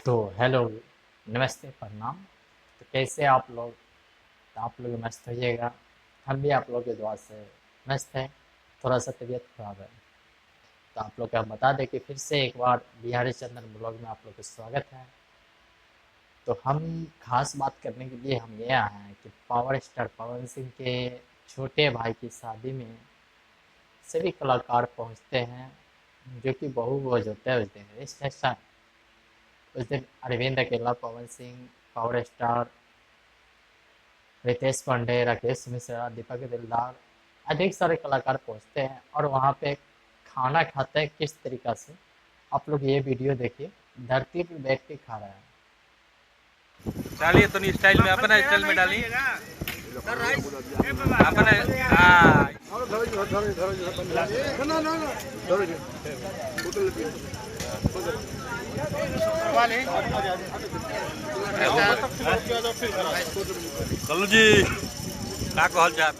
तो हेलो, नमस्ते, प्रणाम। तो कैसे आप लोग? तो आप लोग मस्त होइएगा। हम भी आप लोग की दुआ से मस्त हैं। थोड़ा सा तबीयत खराब है। तो आप लोग को हम बता दें कि फिर से एक बार बिहारी चंदन ब्लॉग में आप लोग का स्वागत है। तो हम खास बात करने के लिए हम ये आए हैं कि पावर स्टार पवन सिंह के छोटे भाई की शादी में सभी कलाकार पहुंचते हैं, जो कि बहु बोझ होते हैं उस दिन अरविंद अकेला, पवन सिंह, पावर स्टार रितेश पांडे, राकेश मिश्रा, दीपक दिलदार, अधिक सारे कलाकार पहुंचते हैं और वहाँ पे खाना खाते हैं किस तरीका से। आप लोग ये वीडियो देखिए। धरती पर बैठ के खा रहा है। डालिए तो स्टाइल में, अपना स्टाइल में डालिए अपना। हाँ, कल्लू जी का कहल चाहत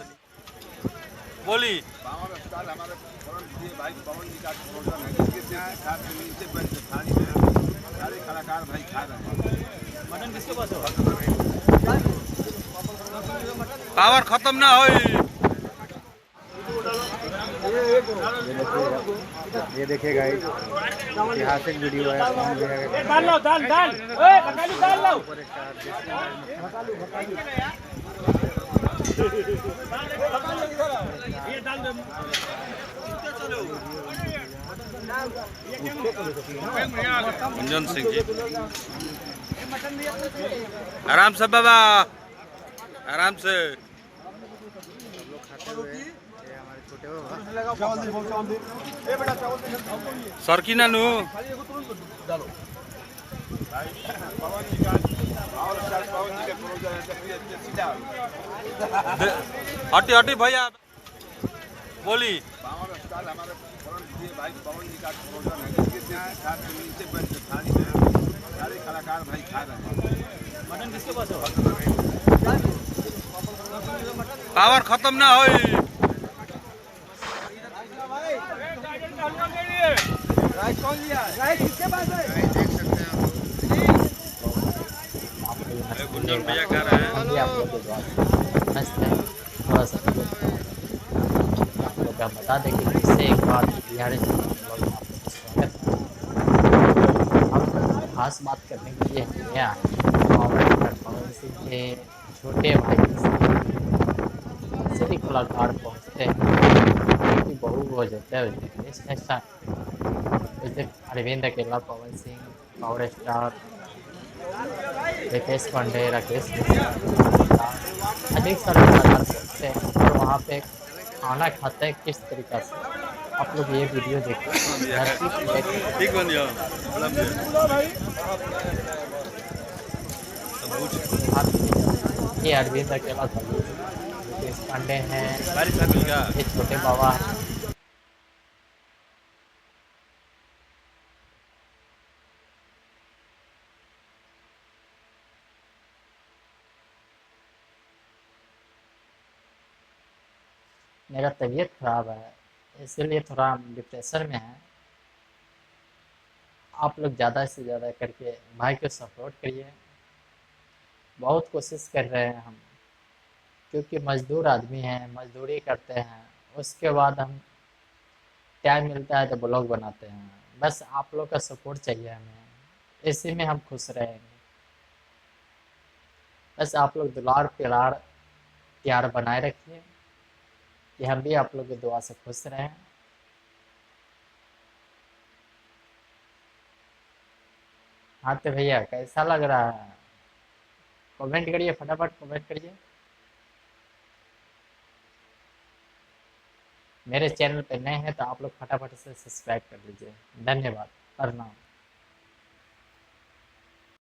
बोली। पावर स्टार हमारे परम प्रिय भाई पवन जी का प्रोग्राम है, जिसके साथ में नीचे बन के थाली में सारे कलाकार भाई खा रहे हैं। मटन किसके पास है? पावर खत्म ना हो। ये देखिएगा ऐतिहासिक वीडियो है। डाल लो डाल डाल डाल लो। ये डाल दो। मंजन सिंह जी, आराम से बाबा, आराम से। सरकी नानू पवन जी का पावर स्टार पवन जी का प्रोग्राम है, देखिए सीधा हटी हटी भैया बोली। पावर स्टार हमारे परम प्रिय भाई पवन जी का प्रोग्राम है, जिसके साथ में नीचे बन के थाली में सारे कलाकार भाई खा रहे हैं। मटन किसके पास है? पावर खत्म ना हो। गुंजन भैया कह रहे हैं। हम भी आप लोग की दुआ से मस्त है। थोड़ा सा आप लोग को हम बता दें कि फिर से एक बार बिहारी चंदन ब्लॉग में आप लोग का स्वागत है। हम खास बात करने के लिए हम यहाँ आए हैं पावर स्टार पवन सिंह के छोटे भाई की शादी। सभी कलाकार पहुँचते हैं, जो कि बहु बोझ होते हैं उस दिन अरविंद अकेला, पवन सिंह, पावर स्टार रितेश पांडे, राकेश मिश्रा, अधिक सारे कलाकार पहुंचते हैं और वहाँ पे खाना खाते हैं किस तरीका से। आप लोग ये वीडियो देखिए। धरती पर बैठ के ठीक बन गया। ये अरविंद अकेला था, रितेश पांडे हैं, बारिश आ गई का। ये छोटे बाबा हैं। मेरा तबीयत खराब है, इसीलिए थोड़ा हम डिप्रेशन में हैं। आप लोग ज़्यादा से ज़्यादा करके भाई को सपोर्ट करिए। बहुत कोशिश कर रहे हैं हम, क्योंकि मजदूर आदमी हैं, मजदूरी करते हैं। उसके बाद हम टाइम मिलता है तो ब्लॉग बनाते हैं। बस आप लोग का सपोर्ट चाहिए हमें, इसी में हम खुश रहेंगे। बस आप लोग दुलार प्यार प्यार बनाए रखिए कि हम भी आप लोग की दुआ से खुश रहें। हाँ तो भैया, कैसा लग रहा है? कमेंट करिए, फटाफट कमेंट करिए। मेरे चैनल पे नए हैं तो आप लोग फटाफट से सब्सक्राइब कर लीजिए। धन्यवाद, प्रणाम।